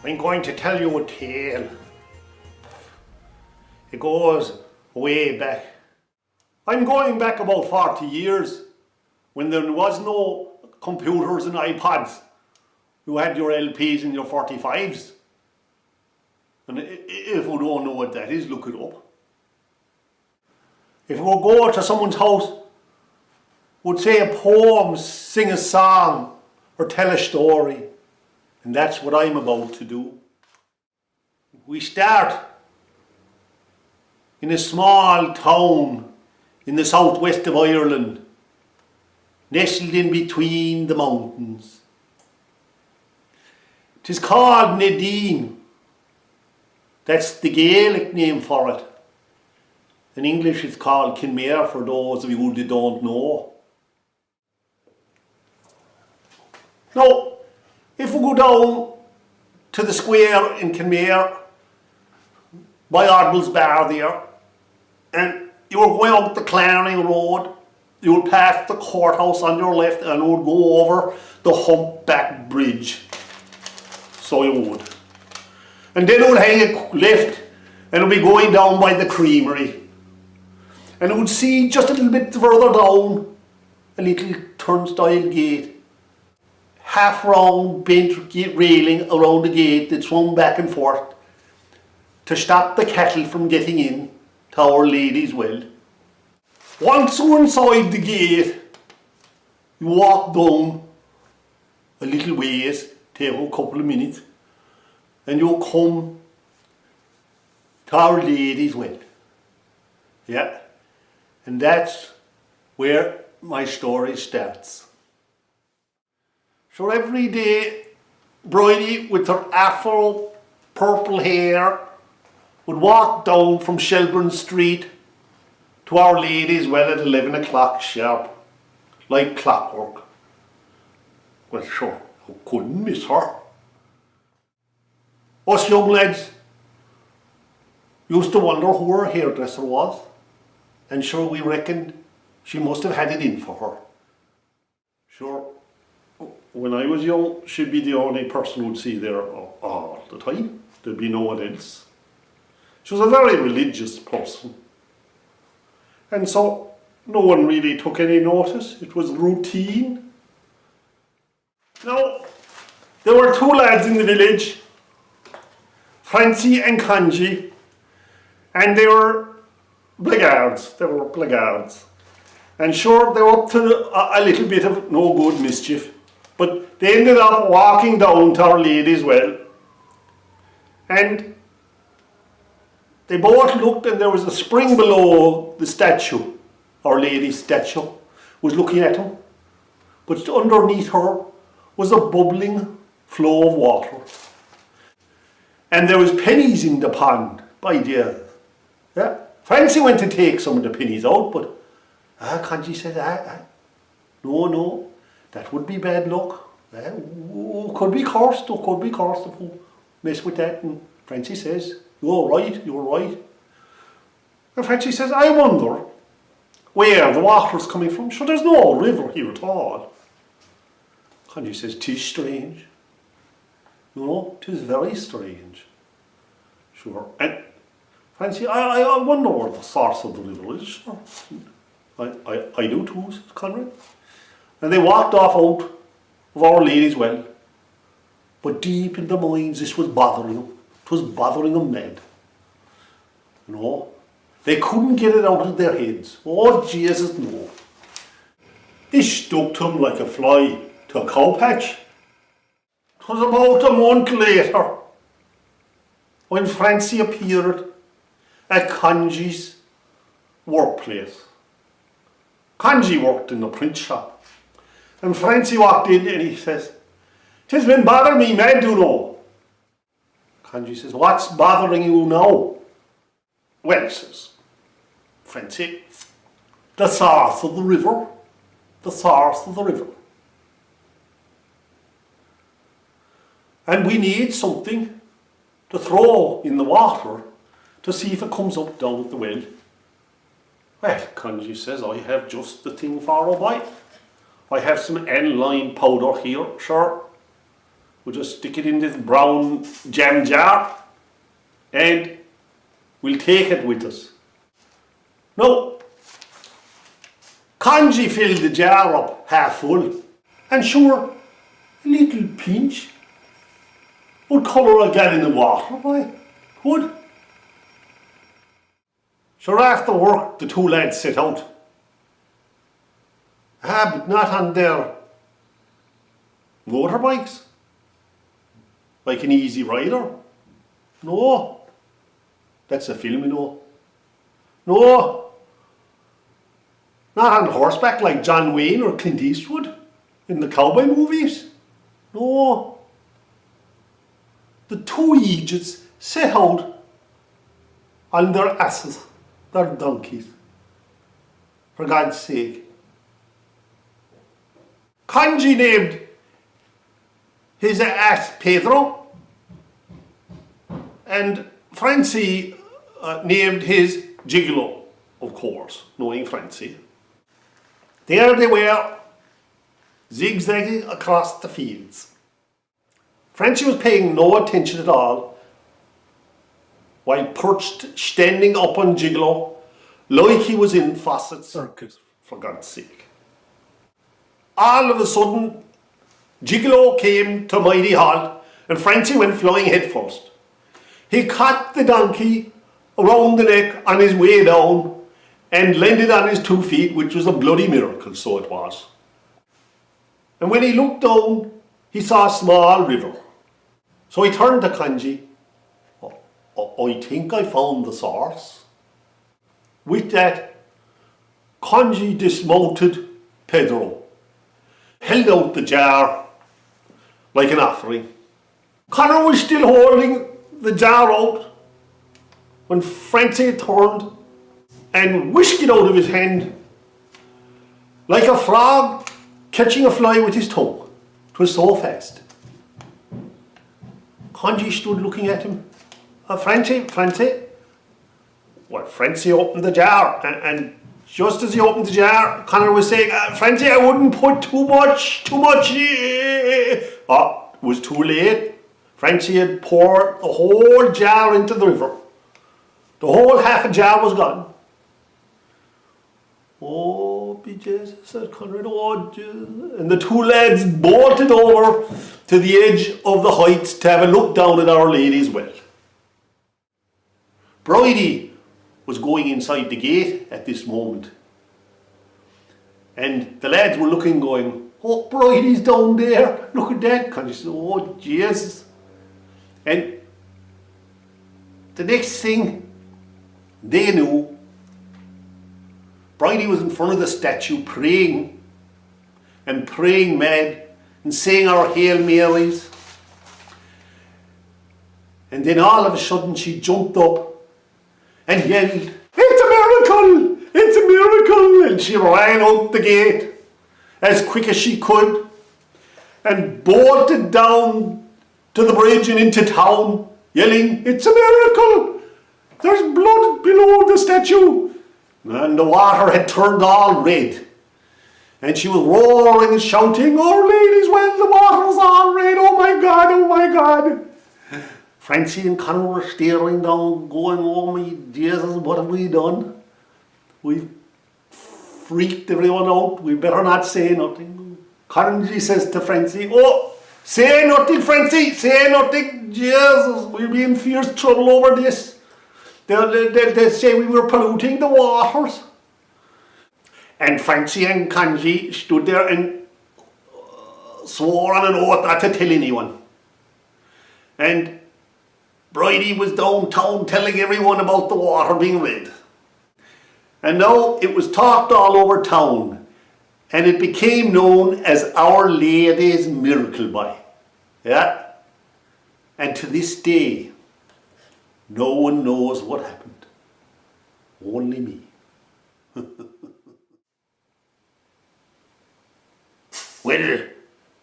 I'm going to tell you a tale. It goes way back. I'm going back about 40 years when there was no computers and iPods. You had your LPs and your 45s. And if you don't know what that is, look it up. If we go to someone's house, would say a poem, sing a song, or tell a story. And that's what I'm about to do. We start in a small town in the southwest of Ireland, nestled in between the mountains. 'Tis called Nadine. That's the Gaelic name for it. In English it's called Kinmare for those of you who don't know. Now, if we go down to the square in Kinmare, by Ardbill's Bar there, and you were going up the Clarny Road, you would pass the courthouse on your left and you would go over the humpback bridge. So you would. And then you would hang a left and you would be going down by the creamery. And you would see just a little bit further down a little turnstile gate. Half round bent railing around the gate that swung back and forth to stop the cattle from getting in to Our Lady's Well. Once you're inside the gate, you walk down a little ways, take a couple of minutes, and you come to Our Lady's Well. Yeah, and that's where my story starts. So every day, Bridie with her afro purple hair would walk down from Shelburne Street to Our Lady's Well at 11 o'clock sharp, like clockwork. Well, sure, I couldn't miss her. Us young lads used to wonder who her hairdresser was, and sure we reckoned she must have had it in for her. Sure, when I was young, she'd be the only person who'd see there all the time. There'd be no one else. She was a very religious person. And so no one really took any notice. It was routine. Now, there were two lads in the village, Francie and Conji, and they were blackguards. And sure, they were up to a little bit of no good mischief. But they ended up walking down to Our Lady's Well. And they both looked, and there was a spring below the statue. Our Lady's statue was looking at them. But underneath her was a bubbling flow of water. And there was pennies in the pond, by dear. Yeah. Francie went to take some of the pennies out, but Conji said, no, that would be bad luck. Could be cursed if you mess with that. And Francie says, you're right. And Francie says, I wonder where the water's coming from. Sure, there's no river here at all. Conji says, 'tis strange. No, 'tis very strange. Sure. And Francie, I wonder where the source of the river is. Sure. I do too, says Conrad. And they walked off out of Our Lady's Well. But deep in their minds, this was bothering them. It was bothering them mad. You know, they couldn't get it out of their heads. Oh, Jesus, no. This stuck to them like a fly to a cow patch. It was about a month later when Francie appeared at Conji's workplace. Conji worked in the print shop. And Francie walked in and he says, "'Tis been bothering me mad, you know." Conji says, "What's bothering you now?" "Well," says Francie, "the source of the river. The source of the river. And we need something to throw in the water to see if it comes up down at the well." "Well," Conji says, "I have just the thing for a boy. I have some aniline powder here, sure. We'll just stick it in this brown jam jar and we'll take it with us. Now, Conji filled the jar up half full, and sure, a little pinch would colour a gallon of water, boy. Would. Sure, after work, the two lads set out. But not on their motorbikes, like an Easy Rider. No, that's a film, you know. No, not on horseback like John Wayne or Clint Eastwood in the cowboy movies. No, the two Egypts set out on their asses, their donkeys, for God's sake. Conji named his ass Pedro, and Francie named his Gigolo, of course, knowing Francie. There they were, zigzagging across the fields. Francie was paying no attention at all, while perched standing up on Gigolo, like he was in Fawcett's circus, for God's sake. All of a sudden, Gigolo came to a mighty halt, and Francie went flying head first. He caught the donkey around the neck on his way down and landed on his 2 feet, which was a bloody miracle, so it was. And when he looked down, he saw a small river. So he turned to Conji. I think I found the source. With that, Conji dismounted Pedro, held out the jar like an offering. Connor was still holding the jar out when Francie turned and whisked it out of his hand like a frog catching a fly with his tongue. It was so fast. Conji stood looking at him. Francie. Well, Francie opened the jar, and just as he opened the jar, Connor was saying, Francie, I wouldn't put too much. It was too late. Francie had poured the whole jar into the river. The whole half a jar was gone. Oh, be Jesus, said Conrad. Oh, Jesus. And the two lads bolted over to the edge of the heights to have a look down at Our Lady's well. Bridie was going inside the gate at this moment. And the lads were looking, going, oh, Bridie's down there. Look at that. Conrad said, oh, Jesus. And the next thing they knew, Bridie was in front of the statue praying, and praying mad, and saying our Hail Marys. And then all of a sudden she jumped up and yelled, it's a miracle! It's a miracle! And she ran out the gate as quick as she could and bolted down to the bridge and into town, yelling, it's a miracle! There's blood below the statue! And the water had turned all red. And she was roaring and shouting, Our Lady's well, the water's all red, oh my God, oh my God. Francie and Connor were staring down, going, oh my Jesus, what have we done? We've freaked everyone out, we better not say nothing. Conji says to Francie, oh, say nothing, Francie, say nothing. Jesus, we'll be in fierce trouble over this. They'll say we were polluting the waters. And Francie and Conji stood there and swore on an oath not to tell anyone. And Bridie was downtown telling everyone about the water being red. And now it was talked all over town, and it became known as Our Lady's Miracle Boy. Yeah? And to this day, no one knows what happened. Only me. Well,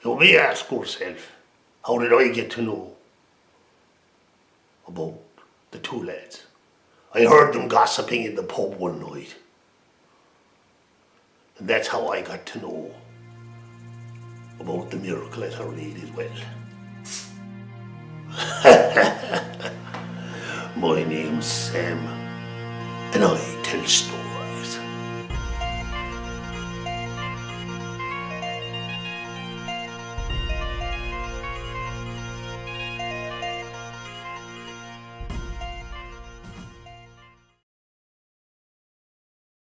you may ask yourself, how did I get to know about the two lads? I heard them gossiping in the pub one night. And that's how I got to know about the miracle at Our Lady's Well. My name's Sam, and I tell stories.